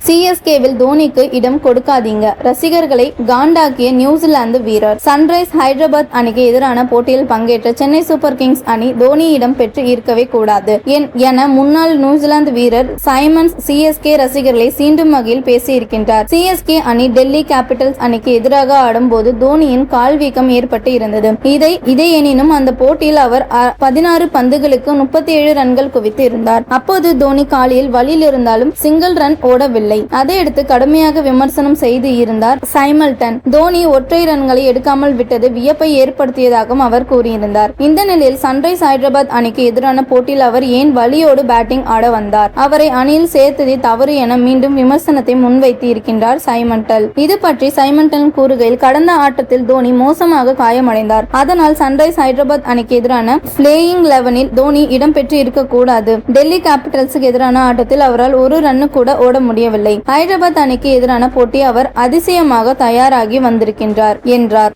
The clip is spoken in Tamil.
சிஎஸ்கேவில் தோனிக்கு இடம் கொடுக்காதீங்க, ரசிகர்களை காண்டாக்கிய நியூசிலாந்து வீரர். சன்ரைஸ் ஹைதராபாத் அணிக்கு எதிரான போட்டியில் பங்கேற்ற சென்னை சூப்பர் கிங்ஸ் அணி தோனியிடம் பெற்று ஈர்க்கவே கூடாது என முன்னாள் நியூசிலாந்து வீரர் சைமன்ஸ் சிஎஸ்கே ரசிகர்களை சீண்டும் வகையில் பேசியிருக்கின்றார். சிஎஸ்கே அணி டெல்லி கேபிட்டல்ஸ் அணிக்கு எதிராக ஆடும்போது தோனியின் கால் வீக்கம் ஏற்பட்டு இருந்தது. எனினும் அந்த போட்டியில் அவர் 16 பந்துகளுக்கு 37 ரன்கள் குவித்து இருந்தார். அப்போது தோனி காலில் வலியில் இருந்தாலும் சிங்கிள் ரன் ஓடவில்லை. அதையடுத்து கடுமையாக விமர்சனம் செய்து இருந்தார் சைமல்டன். தோனி ஒற்றை ரன்களை எடுக்காமல் விட்டது வியப்பை ஏற்படுத்தியதாகவும் அவர் கூறியிருந்தார். இந்த நிலையில் சன்ரைஸ் ஹைதராபாத் அணிக்கு எதிரான போட்டியில் அவர் ஏன் வலியோடு பேட்டிங் ஆட வந்தார், அவரை அணியில் சேர்த்ததே தவறு என மீண்டும் விமர்சனத்தை முன்வைத்து இருக்கின்றார் சைமன்டன். இது பற்றி சைமன்டன் கூறுகையில், கடந்த ஆட்டத்தில் தோனி மோசமாக காயமடைந்தார். அதனால் சன்ரைஸ் ஹைதராபாத் அணிக்கு எதிரான பிளேயிங் 11-இல் தோனி இடம் பெற்று இருக்கக்கூடாது. டெல்லி கேபிட்டல்ஸுக்கு எதிரான ஆட்டத்தில் அவரால் ஒரு ரன்னு கூட ஓட முடியவில்லை. ஹைதராபாத் அணிக்கு எதிரான போட்டி அவர் அதிசயமாக தயாராகி வந்திருக்கின்றார் என்றார்.